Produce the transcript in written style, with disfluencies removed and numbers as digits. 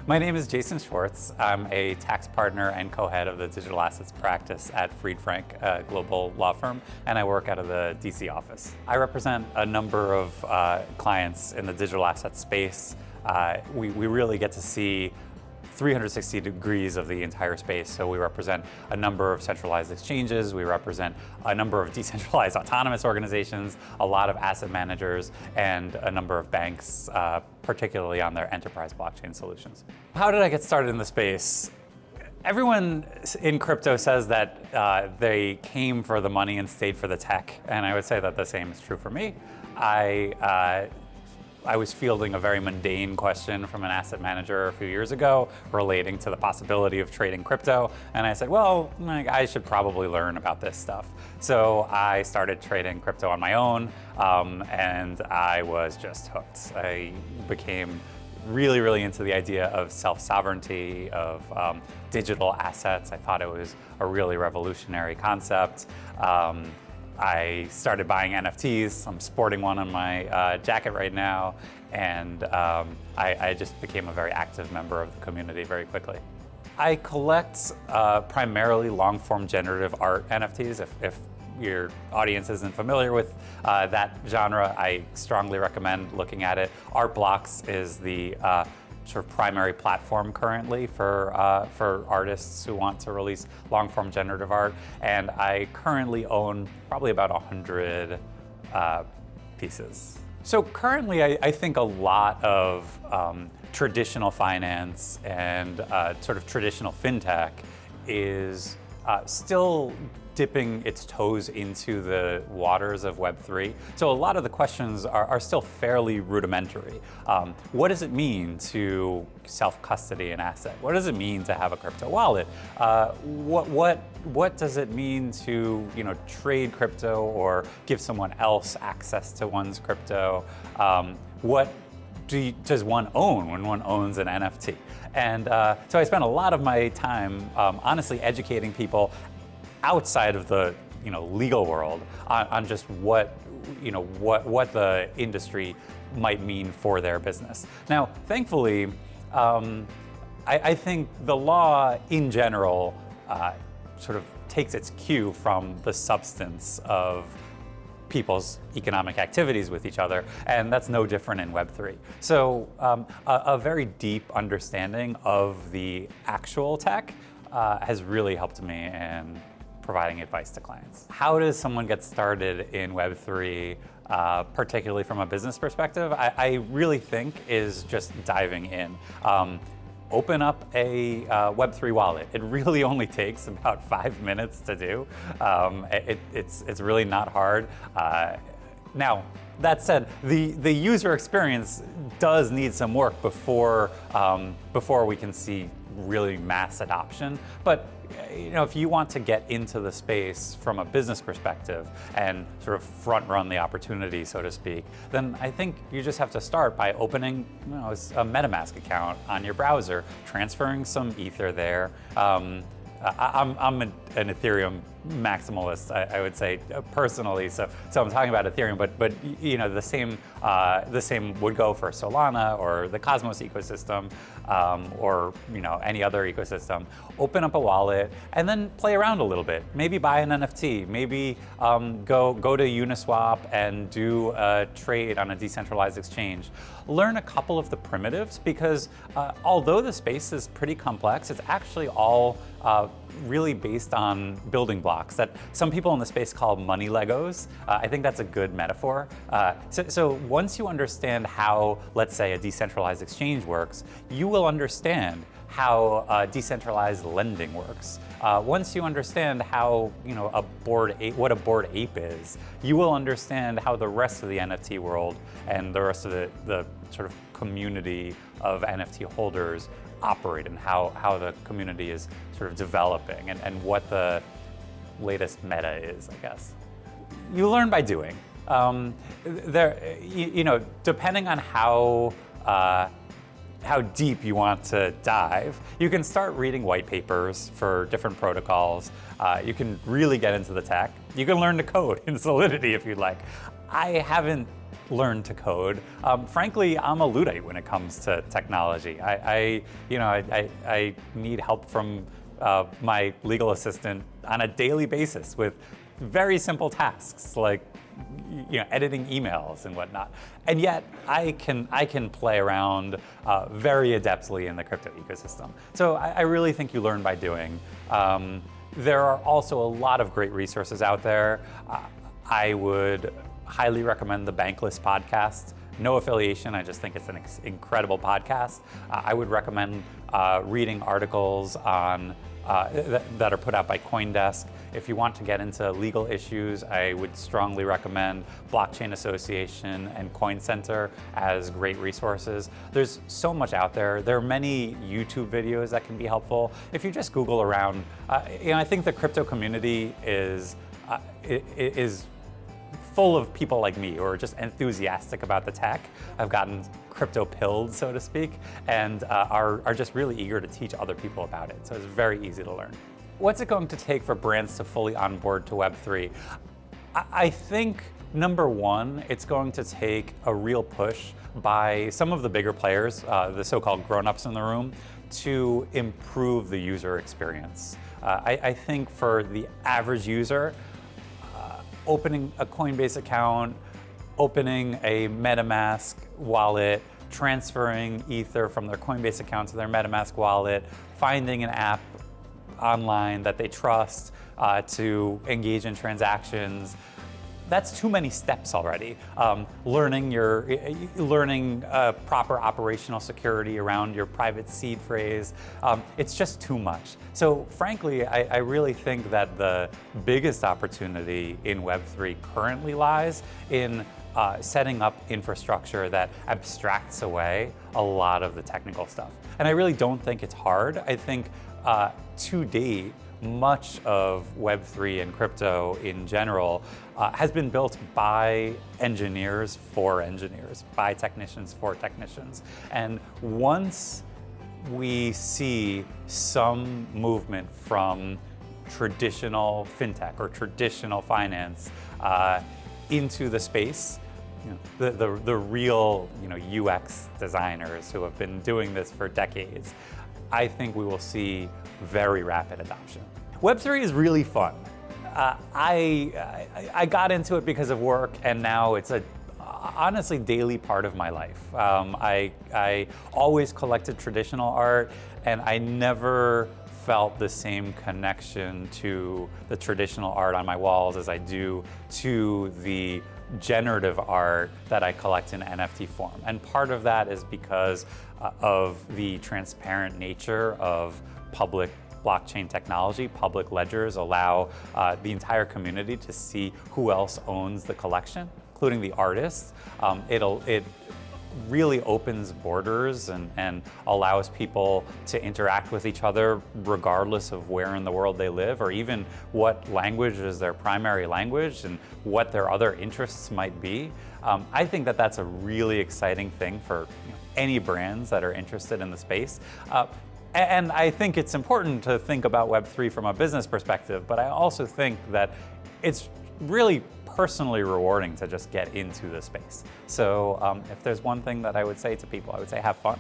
My name is Jason Schwartz. I'm a tax partner and co-head of the digital assets practice at Fried Frank, a global law firm, and I work out of the DC office. I represent a number of clients in the digital asset space. We really get to see 360 degrees of the entire space. So we represent a number of centralized exchanges, we represent a number of decentralized autonomous organizations, a lot of asset managers, and a number of banks, particularly on their enterprise blockchain solutions. How did I get started in the space? Everyone in crypto says that they came for the money and stayed for the tech, and I would say that the same is true for me. I was fielding a very mundane question from an asset manager a few years ago relating to the possibility of trading crypto. And I said, well, I should probably learn about this stuff. So I started trading crypto on my own, and I was just hooked. I became really into the idea of self-sovereignty, of digital assets. I thought it was a really revolutionary concept. I started buying NFTs. I'm sporting one on my jacket right now, and I just became a very active member of the community very quickly. I collect primarily long-form generative art NFTs. If your audience isn't familiar with that genre, I strongly recommend looking at it. Art Blocks is the sort of primary platform currently for artists who want to release long-form generative art, and I currently own probably about 100 pieces. So currently, I think a lot of traditional finance and sort of traditional fintech is still dipping its toes into the waters of Web3. So a lot of the questions are still fairly rudimentary. What does it mean to self-custody an asset? What does it mean to have a crypto wallet? What does it mean to trade crypto or give someone else access to one's crypto? What does one own when one owns an NFT? And so I spent a lot of my time honestly educating people outside of the legal world on just what the industry might mean for their business. Now, thankfully, I think the law in general sort of takes its cue from the substance of people's economic activities with each other, and that's no different in Web3. So a very deep understanding of the actual tech has really helped me in providing advice to clients. How does someone get started in Web3, particularly from a business perspective? I really think is just diving in. Open up a Web3 wallet. It really only takes about 5 minutes to do. It's really not hard. Now, that said, the user experience does need some work before we can see really mass adoption. But if you want to get into the space from a business perspective and sort of front run the opportunity, so to speak, then I think you just have to start by opening a MetaMask account on your browser, transferring some Ether there. I'm an Ethereum maximalist, I would say personally. So I'm talking about Ethereum, but the same would go for Solana or the Cosmos ecosystem, or any other ecosystem. Open up a wallet and then play around a little bit. Maybe buy an NFT. Maybe go to Uniswap and do a trade on a decentralized exchange. Learn a couple of the primitives, because although the space is pretty complex, it's actually all really based on building blocks that some people in the space call money Legos. I think that's a good metaphor. So once you understand how, let's say, a decentralized exchange works, you will understand how decentralized lending works. Once you understand how what a Bored Ape is, you will understand how the rest of the NFT world and the rest of the sort of community of NFT holders operate, and how the community is sort of developing, and what the latest meta is, I guess. You learn by doing. Depending on how deep you want to dive, you can start reading white papers for different protocols. You can really get into the tech. You can learn to code in Solidity if you'd like. I haven't learned to code. Frankly, I'm a Luddite when it comes to technology. I need help from my legal assistant on a daily basis with very simple tasks like editing emails and whatnot. And yet I can play around very adeptly in the crypto ecosystem. So I really think you learn by doing. There are also a lot of great resources out there. I would highly recommend the Bankless podcast. No affiliation, I just think it's an incredible podcast. I would recommend reading articles on that are put out by CoinDesk. If you want to get into legal issues, I would strongly recommend Blockchain Association and Coin Center as great resources. There's so much out there. There are many YouTube videos that can be helpful. If you just Google around, I think the crypto community is full of people like me who are just enthusiastic about the tech. I've gotten crypto pilled, so to speak, and are just really eager to teach other people about it. So it's very easy to learn. What's it going to take for brands to fully onboard to Web3? I think, number one, it's going to take a real push by some of the bigger players, the so-called grown-ups in the room, to improve the user experience. I think for the average user, opening a Coinbase account, opening a MetaMask wallet, transferring Ether from their Coinbase account to their MetaMask wallet, finding an app online that they trust to engage in transactions. That's too many steps already. Learning proper operational security around your private seed phrase, it's just too much. So frankly, I really think that the biggest opportunity in Web3 currently lies in setting up infrastructure that abstracts away a lot of the technical stuff. And I really don't think it's hard. I think to date, much of Web3 and crypto in general has been built by engineers for engineers, by technicians for technicians. And once we see some movement from traditional fintech or traditional finance into the space, the real UX designers who have been doing this for decades, I think we will see very rapid adoption. Web3 is really fun. I got into it because of work, and now it's a honestly daily part of my life. I always collected traditional art, and I never felt the same connection to the traditional art on my walls as I do to the generative art that I collect in NFT form. And part of that is because of the transparent nature of public blockchain technology. Public ledgers allow the entire community to see who else owns the collection, including the artists. It really opens borders and allows people to interact with each other regardless of where in the world they live, or even what language is their primary language and what their other interests might be. I think that that's a really exciting thing for any brands that are interested in the space. And I think it's important to think about Web3 from a business perspective, but I also think that it's really personally rewarding to just get into the space. So if there's one thing that I would say to people, I would say have fun.